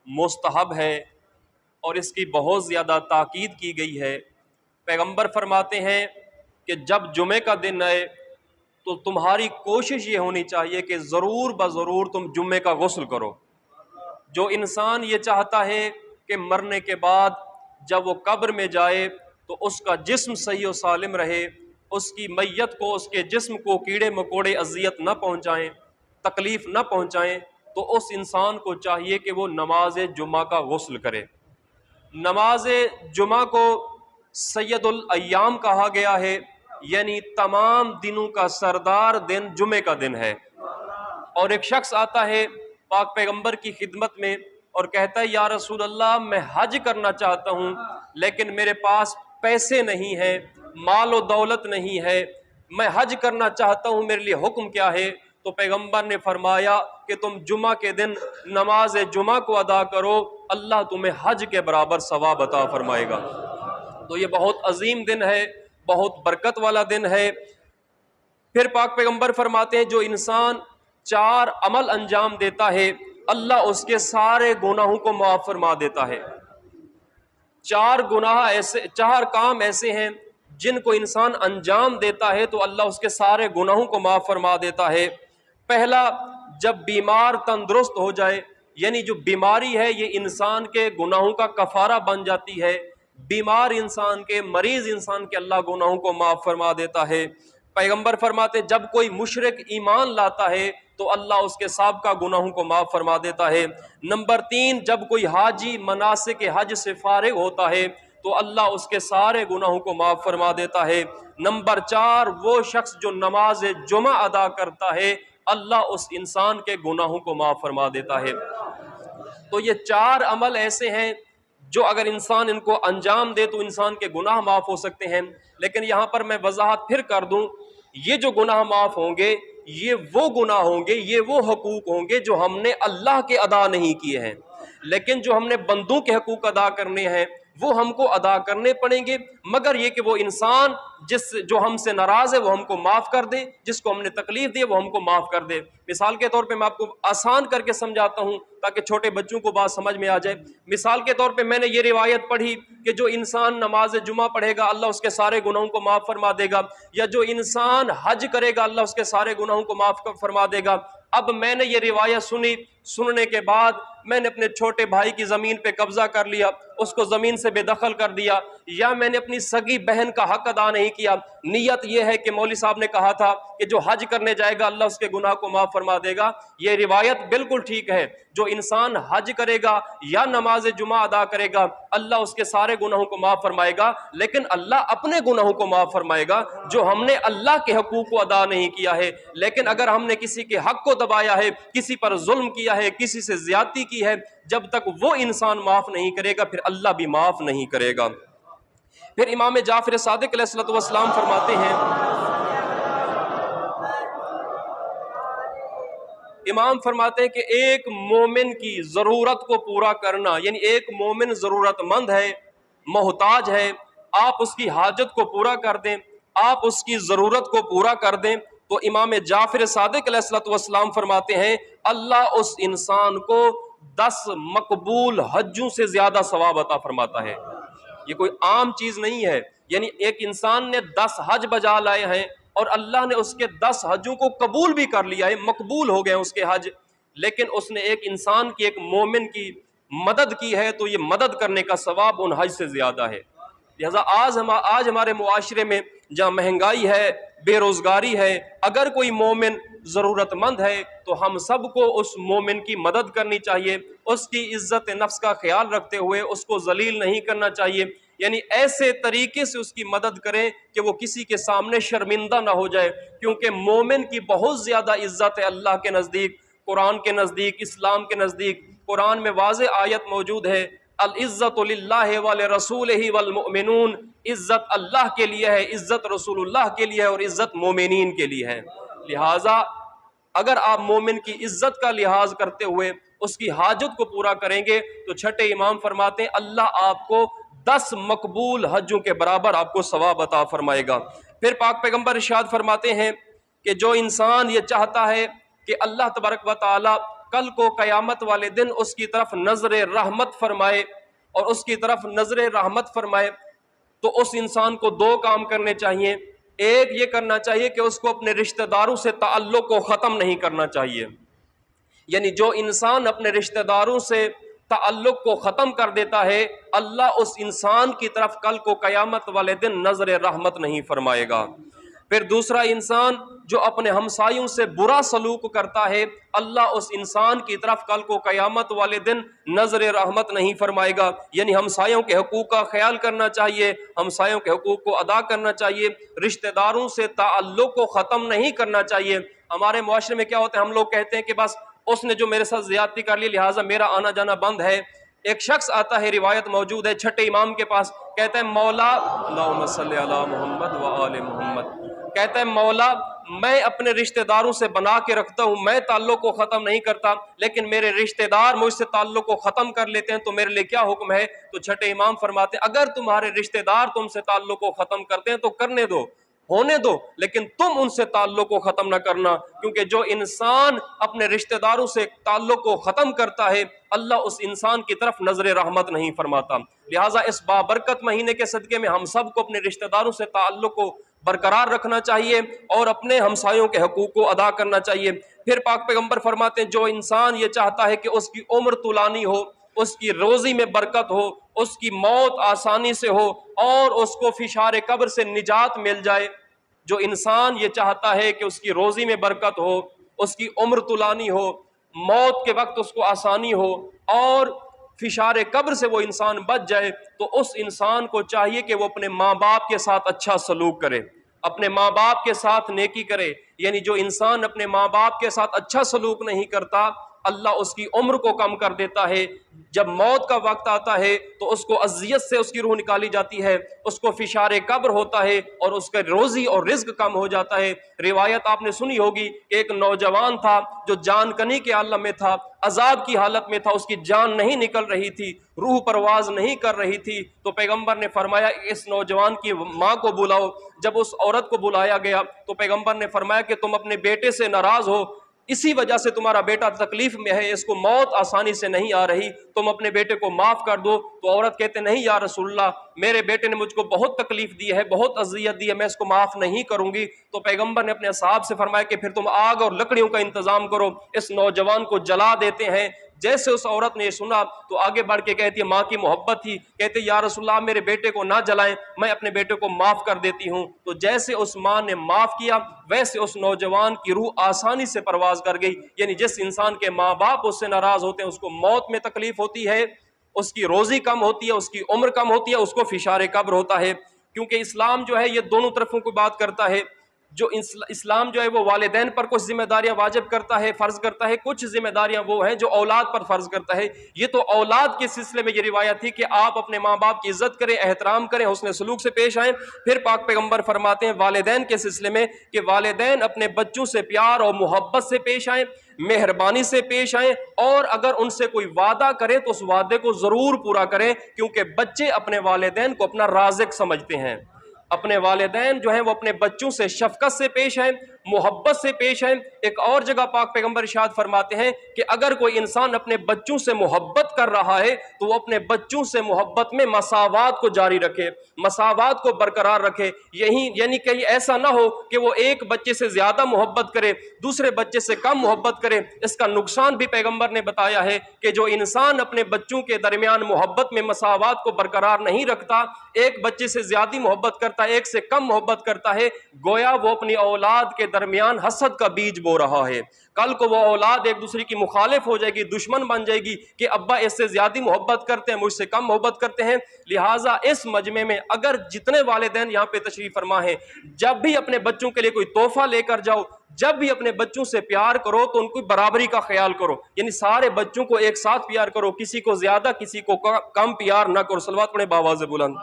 مستحب ہے اور اس کی بہت زیادہ تاکید کی گئی ہے۔ پیغمبر فرماتے ہیں کہ جب جمعے کا دن آئے تو تمہاری کوشش یہ ہونی چاہیے کہ ضرور بضرور تم جمعے کا غسل کرو۔ جو انسان یہ چاہتا ہے کہ مرنے کے بعد جب وہ قبر میں جائے تو اس کا جسم صحیح و سالم رہے، اس کی میت کو، اس کے جسم کو کیڑے مکوڑے اذیت نہ پہنچائیں، تکلیف نہ پہنچائیں، تو اس انسان کو چاہیے کہ وہ نماز جمعہ کا غسل کرے۔ نماز جمعہ کو سید الایام کہا گیا ہے، یعنی تمام دنوں کا سردار دن جمعے کا دن ہے۔ اور ایک شخص آتا ہے پاک پیغمبر کی خدمت میں اور کہتا ہے یا رسول اللہ میں حج کرنا چاہتا ہوں لیکن میرے پاس پیسے نہیں ہیں، مال و دولت نہیں ہے، میں حج کرنا چاہتا ہوں، میرے لیے حکم کیا ہے؟ تو پیغمبر نے فرمایا کہ تم جمعہ کے دن نماز جمعہ کو ادا کرو، اللہ تمہیں حج کے برابر ثواب عطا فرمائے گا۔ تو یہ بہت عظیم دن ہے، بہت برکت والا دن ہے۔ پھر پاک پیغمبر فرماتے ہیں جو انسان 4 عمل انجام دیتا ہے اللہ اس کے سارے گناہوں کو معاف فرما دیتا ہے۔ 4 کام ایسے ہیں جن کو انسان انجام دیتا ہے تو اللہ اس کے سارے گناہوں کو معاف فرما دیتا ہے۔ پہلا، جب بیمار تندرست ہو جائے، یعنی جو بیماری ہے یہ انسان کے گناہوں کا کفارہ بن جاتی ہے، بیمار انسان کے، مریض انسان کے اللہ گناہوں کو معاف فرما دیتا ہے۔ پیغمبر فرماتے جب کوئی مشرک ایمان لاتا ہے تو اللہ اس کے سابقہ گناہوں کو معاف فرما دیتا ہے۔ نمبر 3، جب کوئی حاجی مناسک حج سے فارغ ہوتا ہے تو اللہ اس کے سارے گناہوں کو معاف فرما دیتا ہے۔ نمبر 4، وہ شخص جو نماز جمعہ ادا کرتا ہے اللہ اس انسان کے گناہوں کو معاف فرما دیتا ہے۔ تو یہ 4 عمل ایسے ہیں جو اگر انسان ان کو انجام دے تو انسان کے گناہ معاف ہو سکتے ہیں۔ لیکن یہاں پر میں وضاحت پھر کر دوں، یہ جو گناہ معاف ہوں گے یہ وہ گناہ ہوں گے، یہ وہ حقوق ہوں گے جو ہم نے اللہ کے ادا نہیں کیے ہیں، لیکن جو ہم نے بندوں کے حقوق ادا کرنے ہیں وہ ہم کو ادا کرنے پڑیں گے، مگر یہ کہ وہ انسان جو ہم سے ناراض ہے وہ ہم کو معاف کر دے، جس کو ہم نے تکلیف دی وہ ہم کو معاف کر دے۔ مثال کے طور پہ میں آپ کو آسان کر کے سمجھاتا ہوں تاکہ چھوٹے بچوں کو بات سمجھ میں آ جائے۔ مثال کے طور پہ میں نے یہ روایت پڑھی کہ جو انسان نماز جمعہ پڑھے گا اللہ اس کے سارے گناہوں کو معاف فرما دے گا، یا جو انسان حج کرے گا اللہ اس کے سارے گناہوں کو معاف فرما دے گا۔ اب میں نے یہ روایت سننے کے بعد میں نے اپنے چھوٹے بھائی کی زمین پہ قبضہ کر لیا، اس کو زمین سے بے دخل کر دیا، یا میں نے اپنی سگی بہن کا حق ادا نہیں کیا۔ نیت یہ ہے کہ مولوی صاحب نے کہا تھا کہ جو حج کرنے جائے گا اللہ اس کے گناہ کو معاف فرما دے گا، یہ روایت بالکل ٹھیک ہے۔ جو انسان حج کرے گا یا نماز جمعہ ادا کرے گا اللہ اس کے سارے گناہوں کو معاف فرمائے گا، لیکن اللہ اپنے گناہوں کو معاف فرمائے گا جو ہم نے اللہ کے حقوق کو ادا نہیں کیا ہے۔ لیکن اگر ہم نے کسی کے حق کو دبایا ہے، کسی پر ظلم کیا ہے، کسی سے زیادتی کی ہے، جب تک وہ انسان معاف نہیں کرے گا پھر اللہ بھی معاف نہیں کرے گا۔ پھر امام جعفر صادق علیہ السلام فرماتے ہیں، امام فرماتے ہیں کہ ایک مومن کی ضرورت کو پورا کرنا، یعنی ایک مومن ضرورت مند ہے، محتاج ہے، آپ اس کی حاجت کو پورا کر دیں، آپ اس کی ضرورت کو پورا کر دیں، تو امام جعفر صادق علیہ السلام فرماتے ہیں اللہ اس انسان کو 10 مقبول حجوں سے زیادہ ثواب عطا فرماتا ہے۔ یہ کوئی عام چیز نہیں ہے، یعنی ایک انسان نے 10 حج بجا لائے ہیں اور اللہ نے اس کے 10 حجوں کو قبول بھی کر لیا ہے، مقبول ہو گئے اس کے حج، لیکن اس نے ایک انسان کی، ایک مومن کی مدد کی ہے تو یہ مدد کرنے کا ثواب ان حج سے زیادہ ہے۔ لہذا آج ہمارے معاشرے میں جہاں مہنگائی ہے، بے روزگاری ہے، اگر کوئی مومن ضرورت مند ہے تو ہم سب کو اس مومن کی مدد کرنی چاہیے، اس کی عزت نفس کا خیال رکھتے ہوئے اس کو ذلیل نہیں کرنا چاہیے، یعنی ایسے طریقے سے اس کی مدد کریں کہ وہ کسی کے سامنے شرمندہ نہ ہو جائے، کیونکہ مومن کی بہت زیادہ عزت ہے اللہ کے نزدیک، قرآن کے نزدیک، اسلام کے نزدیک۔ قرآن میں واضح آیت موجود ہے، العزت للہ ولرسولہ والمؤمنون، عزت اللہ کے لیے ہے، عزت رسول اللہ کے لیے ہے اور عزت مومنین کے لیے ہے۔ لہٰذا اگر آپ مومن کی عزت کا لحاظ کرتے ہوئے اس کی حاجت کو پورا کریں گے تو چھٹے امام فرماتے ہیں اللہ آپ کو 10 مقبول حجوں کے برابر آپ کو ثواب عطا فرمائے گا۔ پھر پاک پیغمبر ارشاد فرماتے ہیں کہ جو انسان یہ چاہتا ہے کہ اللہ تبارک و تعالی کل کو قیامت والے دن اس کی طرف نظر رحمت فرمائے اور اس کی طرف نظر رحمت فرمائے، تو اس انسان کو دو کام کرنے چاہیے۔ ایک یہ کرنا چاہیے کہ اس کو اپنے رشتہ داروں سے تعلق کو ختم نہیں کرنا چاہیے، یعنی جو انسان اپنے رشتہ داروں سے تعلق کو ختم کر دیتا ہے، اللہ اس انسان کی طرف کل کو قیامت والے دن نظر رحمت نہیں فرمائے گا۔ پھر دوسرا انسان جو اپنے ہمسایوں سے برا سلوک کرتا ہے، اللہ اس انسان کی طرف کل کو قیامت والے دن نظر رحمت نہیں فرمائے گا، یعنی ہمسایوں کے حقوق کا خیال کرنا چاہیے، ہمسایوں کے حقوق کو ادا کرنا چاہیے، رشتہ داروں سے تعلق کو ختم نہیں کرنا چاہیے۔ ہمارے معاشرے میں کیا ہوتا ہے، ہم لوگ کہتے ہیں کہ بس اس نے جو میرے ساتھ زیادتی کر لی لہٰذا میرا آنا جانا بند ہے۔ ایک شخص آتا ہے، روایت موجود ہے، چھٹے امام کے پاس، کہتا ہے مولا اللہم صلی علی محمد و آل محمد، کہتا ہے مولا میں اپنے رشتہ داروں سے بنا کے رکھتا ہوں، میں تعلق کو ختم نہیں کرتا، لیکن میرے رشتہ دار مجھ سے تعلق کو ختم کر لیتے ہیں، تو میرے لیے کیا حکم ہے؟ تو چھٹے امام فرماتے ہیں اگر تمہارے رشتہ دار تم سے تعلق کو ختم کرتے ہیں تو کرنے دو، ہونے دو، لیکن تم ان سے تعلق کو ختم نہ کرنا، کیونکہ جو انسان اپنے رشتہ داروں سے تعلق کو ختم کرتا ہے اللہ اس انسان کی طرف نظر رحمت نہیں فرماتا۔ لہٰذا اس بابرکت مہینے کے صدقے میں ہم سب کو اپنے رشتہ داروں سے تعلق کو برقرار رکھنا چاہیے اور اپنے ہمسایوں کے حقوق کو ادا کرنا چاہیے۔ پھر پاک پیغمبر فرماتے ہیں جو انسان یہ چاہتا ہے کہ اس کی عمر طولانی ہو، اس کی روزی میں برکت ہو، اس کی موت آسانی سے ہو اور اس کو فشار قبر سے نجات مل جائے، جو انسان یہ چاہتا ہے کہ اس کی روزی میں برکت ہو، اس کی عمر طولانی ہو، موت کے وقت اس کو آسانی ہو اور فشار قبر سے وہ انسان بچ جائے، تو اس انسان کو چاہیے کہ وہ اپنے ماں باپ کے ساتھ اچھا سلوک کرے، اپنے ماں باپ کے ساتھ نیکی کرے۔ یعنی جو انسان اپنے ماں باپ کے ساتھ اچھا سلوک نہیں کرتا اللہ اس کی عمر کو کم کر دیتا ہے، جب موت کا وقت آتا ہے تو اس کو اذیت سے اس کی روح نکالی جاتی ہے، اس کو فشار قبر ہوتا ہے اور اس کا روزی اور رزق کم ہو جاتا ہے۔ روایت آپ نے سنی ہوگی کہ ایک نوجوان تھا جو جان کنی کے عالم میں تھا، عذاب کی حالت میں تھا، اس کی جان نہیں نکل رہی تھی، روح پرواز نہیں کر رہی تھی، تو پیغمبر نے فرمایا اس نوجوان کی ماں کو بلاؤ۔ جب اس عورت کو بلایا گیا تو پیغمبر نے فرمایا کہ تم اپنے بیٹے سے ناراض ہو، اسی وجہ سے تمہارا بیٹا تکلیف میں ہے، اس کو موت آسانی سے نہیں آ رہی، تم اپنے بیٹے کو معاف کر دو۔ تو عورت کہتے نہیں یا رسول اللہ میرے بیٹے نے مجھ کو بہت تکلیف دی ہے، بہت اذیت دی ہے، میں اس کو معاف نہیں کروں گی۔ تو پیغمبر نے اپنے اصحاب سے فرمایا کہ پھر تم آگ اور لکڑیوں کا انتظام کرو، اس نوجوان کو جلا دیتے ہیں۔ جیسے اس عورت نے یہ سنا تو آگے بڑھ کے کہتی ہے ماں کی محبت تھی، کہتے یا رسول اللہ میرے بیٹے کو نہ جلائیں، میں اپنے بیٹے کو معاف کر دیتی ہوں۔ تو جیسے اس ماں نے معاف کیا ویسے اس نوجوان کی روح آسانی سے پرواز کر گئی۔ یعنی جس انسان کے ماں باپ اس سے ناراض ہوتے ہیں اس کو موت میں تکلیف ہوتی ہے، اس کی روزی کم ہوتی ہے، اس کی عمر کم ہوتی ہے، اس کو فشار قبر ہوتا ہے۔ کیونکہ اسلام جو ہے یہ دونوں طرفوں کو بات کرتا ہے، جو اسلام جو ہے وہ والدین پر کچھ ذمہ داریاں واجب کرتا ہے، فرض کرتا ہے، کچھ ذمہ داریاں وہ ہیں جو اولاد پر فرض کرتا ہے۔ یہ تو اولاد کے سلسلے میں یہ روایت تھی کہ آپ اپنے ماں باپ کی عزت کریں، احترام کریں، حسن سلوک سے پیش آئیں۔ پھر پاک پیغمبر فرماتے ہیں والدین کے سلسلے میں کہ والدین اپنے بچوں سے پیار اور محبت سے پیش آئیں، مہربانی سے پیش آئیں، اور اگر ان سے کوئی وعدہ کرے تو اس وعدے کو ضرور پورا کریں، کیونکہ بچے اپنے والدین کو اپنا رازق سمجھتے ہیں۔ اپنے والدین جو ہیں وہ اپنے بچوں سے شفقت سے پیش آئیں، محبت سے پیش آئیں۔ ایک اور جگہ پاک پیغمبر ارشاد فرماتے ہیں کہ اگر کوئی انسان اپنے بچوں سے محبت کر رہا ہے تو وہ اپنے بچوں سے محبت میں مساوات کو جاری رکھے، مساوات کو برقرار رکھے۔ یعنی کہیں ایسا نہ ہو کہ وہ ایک بچے سے زیادہ محبت کرے، دوسرے بچے سے کم محبت کرے۔ اس کا نقصان بھی پیغمبر نے بتایا ہے کہ جو انسان اپنے بچوں کے درمیان محبت میں مساوات کو برقرار نہیں رکھتا، ایک بچے سے زیادہ محبت کرتا ہے، ایک سے کم محبت کرتا ہے، گویا وہ اپنی اولاد کے درمیان حسد کا بیج بو رہا ہے۔ کل کو وہ اولاد ایک دوسرے کی مخالف ہو جائے گی، دشمن بن جائے گی کہ ابا اس سے زیادہ محبت کرتے ہیں، مجھ سے کم محبت کرتے ہیں۔ لہٰذا اس مجمع میں اگر جتنے والدین یہاں پہ تشریف فرما ہیں، جب بھی اپنے بچوں کے لیے کوئی تحفہ لے کر جاؤ، جب بھی اپنے بچوں سے پیار کرو تو ان کو برابری کا خیال کرو، یعنی سارے بچوں کو ایک ساتھ پیار کرو، کسی کو زیادہ کسی کو کم پیار نہ کرو۔ صلوات پڑھیں باواز بلند۔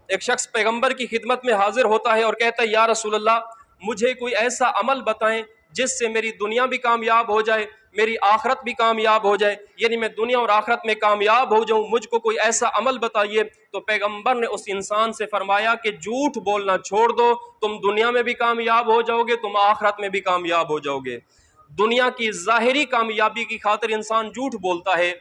ایک شخص پیغمبر کی خدمت میں حاضر ہوتا ہے اور کہتا ہے یا رسول اللہ مجھے کوئی ایسا عمل بتائیں جس سے میری دنیا بھی کامیاب ہو جائے، میری آخرت بھی کامیاب ہو جائے، یعنی میں دنیا اور آخرت میں کامیاب ہو جاؤں، مجھ کو کوئی ایسا عمل بتائیے۔ تو پیغمبر نے اس انسان سے فرمایا کہ جھوٹ بولنا چھوڑ دو، تم دنیا میں بھی کامیاب ہو جاؤ گے، تم آخرت میں بھی کامیاب ہو جاؤ گے۔ دنیا کی ظاہری کامیابی کی خاطر انسان جھوٹ بولتا ہے،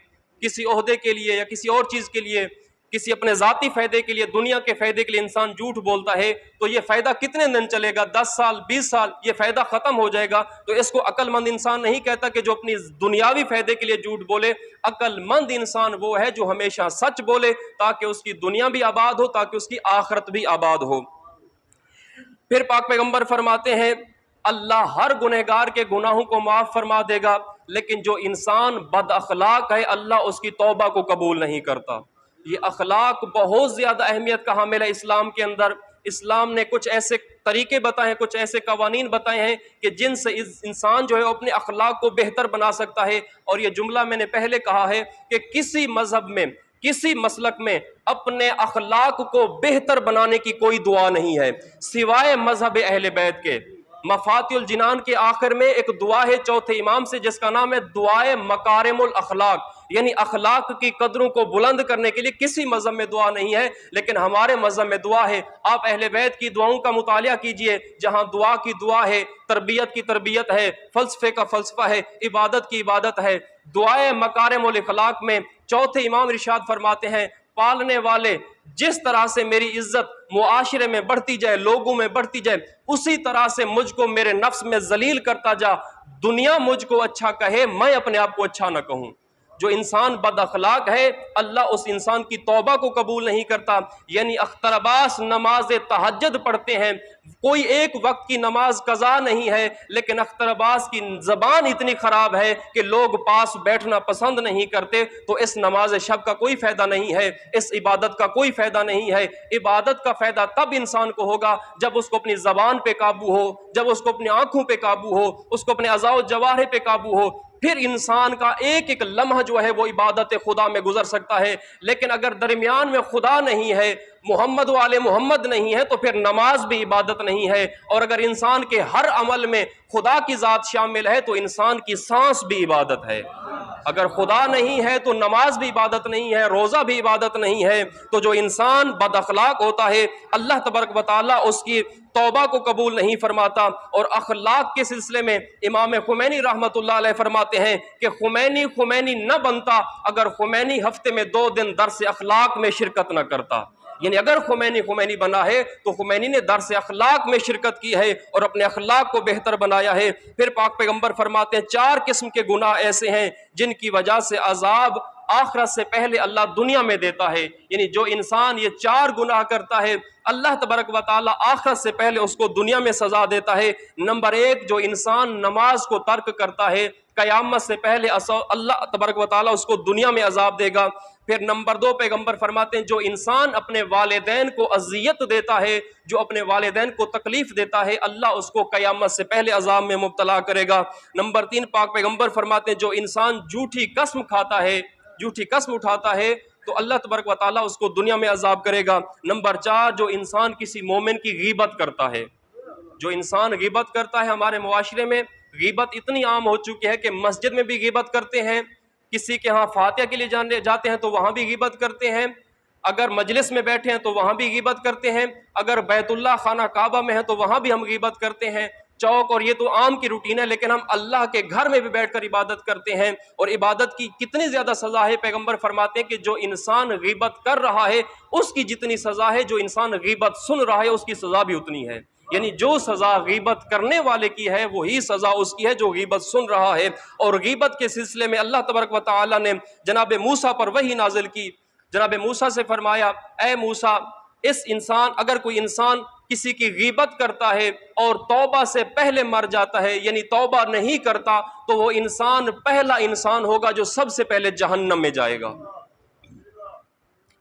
کسی عہدے کے لیے یا کسی اور چیز کے لیے، کسی اپنے ذاتی فائدے کے لیے، دنیا کے فائدے کے لیے انسان جھوٹ بولتا ہے، تو یہ فائدہ کتنے دن چلے گا؟ 10 سال 20 سال یہ فائدہ ختم ہو جائے گا۔ تو اس کو عقل مند انسان نہیں کہتا کہ جو اپنی دنیاوی فائدے کے لیے جھوٹ بولے۔ عقل مند انسان وہ ہے جو ہمیشہ سچ بولے تاکہ اس کی دنیا بھی آباد ہو، تاکہ اس کی آخرت بھی آباد ہو۔ پھر پاک پیغمبر فرماتے ہیں اللہ ہر گنہگار کے گناہوں کو معاف فرما دے گا، لیکن جو انسان بد اخلاق ہے اللہ اس کی توبہ کو قبول نہیں کرتا۔ یہ اخلاق بہت زیادہ اہمیت کا حامل ہے اسلام کے اندر۔ اسلام نے کچھ ایسے طریقے بتائے ہیں، کچھ ایسے قوانین بتائے ہیں کہ جن سے انسان جو ہے اپنے اخلاق کو بہتر بنا سکتا ہے۔ اور یہ جملہ میں نے پہلے کہا ہے کہ کسی مذہب میں، کسی مسلک میں اپنے اخلاق کو بہتر بنانے کی کوئی دعا نہیں ہے سوائے مذہب اہل بیت کے۔ مفاتیح الجنان کے آخر میں ایک دعا ہے چوتھے امام سے جس کا نام ہے دعائے مکارم الاخلاق، یعنی اخلاق کی قدروں کو بلند کرنے کے لیے کسی مذہب میں دعا نہیں ہے، لیکن ہمارے مذہب میں دعا ہے۔ آپ اہل بیت کی دعاؤں کا مطالعہ کیجئے، جہاں دعا کی دعا ہے، تربیت کی تربیت ہے، فلسفے کا فلسفہ ہے، عبادت کی عبادت ہے۔ دعائے مکارم الاخلاق میں چوتھے امام ارشاد فرماتے ہیں پالنے والے جس طرح سے میری عزت معاشرے میں بڑھتی جائے، لوگوں میں بڑھتی جائے، اسی طرح سے مجھ کو میرے نفس میں ذلیل کرتا جا۔ دنیا مجھ کو اچھا کہے، میں اپنے آپ کو اچھا نہ کہوں۔ جو انسان بد اخلاق ہے اللہ اس انسان کی توبہ کو قبول نہیں کرتا۔ یعنی اختر عباس نماز تہجد پڑھتے ہیں، کوئی ایک وقت کی نماز قضا نہیں ہے، لیکن اختر عباس کی زبان اتنی خراب ہے کہ لوگ پاس بیٹھنا پسند نہیں کرتے، تو اس نماز شب کا کوئی فائدہ نہیں ہے، اس عبادت کا کوئی فائدہ نہیں ہے۔ عبادت کا فائدہ تب انسان کو ہوگا جب اس کو اپنی زبان پہ قابو ہو، جب اس کو اپنی آنکھوں پہ قابو ہو، اس کو اپنے اعضاء و جوارح پہ قابو ہو، پھر انسان کا ایک ایک لمحہ جو ہے وہ عبادت خدا میں گزر سکتا ہے۔ لیکن اگر درمیان میں خدا نہیں ہے، محمد والے محمد نہیں ہے، تو پھر نماز بھی عبادت نہیں ہے۔ اور اگر انسان کے ہر عمل میں خدا کی ذات شامل ہے تو انسان کی سانس بھی عبادت ہے۔ اگر خدا نہیں ہے تو نماز بھی عبادت نہیں ہے، روزہ بھی عبادت نہیں ہے۔ تو جو انسان بد اخلاق ہوتا ہے اللہ تبارک و تعالیٰ اس کی توبہ کو قبول نہیں فرماتا۔ اور اخلاق کے سلسلے میں امام خمینی رحمۃ اللہ علیہ فرماتے ہیں کہ خمینی نہ بنتا اگر خمینی ہفتے میں 2 دن درس اخلاق میں شرکت نہ کرتا۔ یعنی اگر خمینی بنا ہے تو خمینی نے درس اخلاق میں شرکت کی ہے اور اپنے اخلاق کو بہتر بنایا ہے۔ پھر پاک پیغمبر فرماتے ہیں 4 قسم کے گناہ ایسے ہیں جن کی وجہ سے عذاب آخرت سے پہلے اللہ دنیا میں دیتا ہے۔ یعنی جو انسان یہ 4 گناہ کرتا ہے اللہ تبارک و تعالیٰ آخرت سے پہلے اس کو دنیا میں سزا دیتا ہے۔ نمبر 1، جو انسان نماز کو ترک کرتا ہے قیامت سے پہلے اللہ تبارک و تعالیٰ اس کو دنیا میں عذاب دے گا۔ پھر نمبر 2 پیغمبر فرماتے ہیں جو انسان اپنے والدین کو اذیت دیتا ہے، جو اپنے والدین کو تکلیف دیتا ہے اللہ اس کو قیامت سے پہلے عذاب میں مبتلا کرے گا۔ نمبر 3 پاک پیغمبر فرماتے ہیں جو انسان جھوٹی قسم کھاتا ہے، جھوٹی قسم اٹھاتا ہے تو اللہ تبارک و تعالیٰ اس کو دنیا میں عذاب کرے گا۔ نمبر 4 جو انسان کسی مومن کی غیبت کرتا ہے، جو انسان غیبت کرتا ہے، ہمارے معاشرے میں غیبت اتنی عام ہو چکی ہے کہ مسجد میں بھی غیبت کرتے ہیں، کسی کے ہاں فاتحہ کے لیے جاتے ہیں تو وہاں بھی غیبت کرتے ہیں، اگر مجلس میں بیٹھے ہیں تو وہاں بھی غیبت کرتے ہیں، اگر بیت اللہ خانہ کعبہ میں ہے تو وہاں بھی ہم غیبت کرتے ہیں، چوک، اور یہ تو عام کی روٹین ہے، لیکن ہم اللہ کے گھر میں بھی بیٹھ کر عبادت کرتے ہیں۔ اور عبادت کی کتنی زیادہ سزا ہے، پیغمبر فرماتے ہیں کہ جو انسان غیبت کر رہا ہے اس کی جتنی سزا ہے، جو انسان غیبت سن رہا ہے اس کی سزا بھی اتنی ہے۔ یعنی جو سزا غیبت کرنے والے کی ہے وہی سزا اس کی ہے جو غیبت سن رہا ہے۔ اور غیبت کے سلسلے میں اللہ تبارک و تعالیٰ نے جناب موسیٰ پر وحی نازل کی، جناب موسیٰ سے فرمایا اے موسیٰ اگر کوئی انسان کسی کی غیبت کرتا ہے اور توبہ سے پہلے مر جاتا ہے، یعنی توبہ نہیں کرتا، تو وہ انسان پہلا انسان ہوگا جو سب سے پہلے جہنم میں جائے گا۔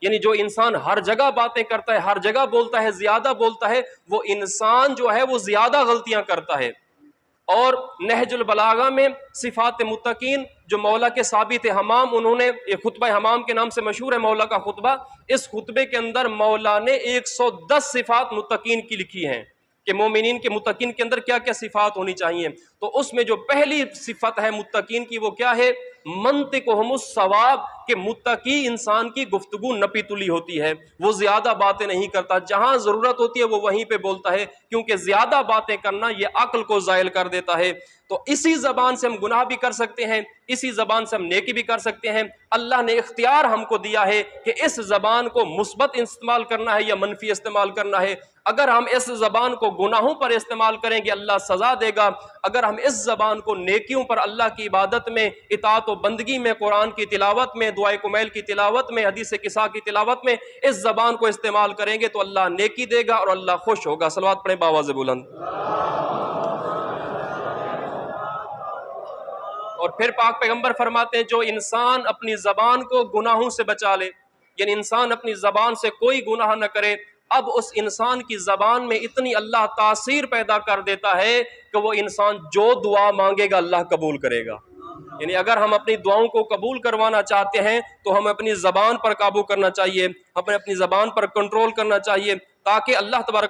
یعنی جو انسان ہر جگہ باتیں کرتا ہے، ہر جگہ بولتا ہے، زیادہ بولتا ہے، وہ انسان جو ہے وہ زیادہ غلطیاں کرتا ہے۔ اور نہج البلاغہ میں صفات متقین جو مولا کے ثابت حمام، انہوں نے یہ خطبہ حمام کے نام سے مشہور ہے مولا کا خطبہ، اس خطبے کے اندر مولا نے 110 صفات متقین کی لکھی ہیں کہ مومنین کے متقین کے اندر کیا کیا صفات ہونی چاہیے۔ تو اس میں جو پہلی صفت ہے متقین کی وہ کیا ہے؟ منطقہم الصواب، کہ متقی انسان کی گفتگو نپی تلی ہوتی ہے، وہ زیادہ باتیں نہیں کرتا، جہاں ضرورت ہوتی ہے وہ وہیں پہ بولتا ہے، کیونکہ زیادہ باتیں کرنا یہ عقل کو زائل کر دیتا ہے۔ تو اسی زبان سے ہم گناہ بھی کر سکتے ہیں، اسی زبان سے ہم نیکی بھی کر سکتے ہیں۔ اللہ نے اختیار ہم کو دیا ہے کہ اس زبان کو مثبت استعمال کرنا ہے یا منفی استعمال کرنا ہے۔ اگر ہم اس زبان کو گناہوں پر استعمال کریں گے اللہ سزا دے گا، اگر ہم اس زبان کو نیکیوں پر، اللہ کی عبادت میں، اطاعت و بندگی میں، قرآن کی تلاوت میں، دعائے کمیل کی تلاوت میں، حدیث قصہ کی تلاوت میں اس زبان کو استعمال کریں گے تو اللہ نیکی دے گا اور اللہ خوش ہوگا۔ صلوات پڑھیں باواز بلند۔ اور پھر پاک پیغمبر فرماتے ہیں جو انسان اپنی زبان کو گناہوں سے بچا لے، یعنی انسان اپنی زبان سے کوئی گناہ نہ کرے، اب اس انسان کی زبان میں اتنی اللہ تاثیر پیدا کر دیتا ہے کہ وہ انسان جو دعا مانگے گا اللہ قبول کرے گا۔ یعنی اگر ہم اپنی دعاؤں کو قبول کروانا چاہتے ہیں تو ہمیں اپنی زبان پر قابو کرنا چاہیے، ہمیں اپنی زبان پر کنٹرول کرنا چاہیے، تاکہ اللہ تبارک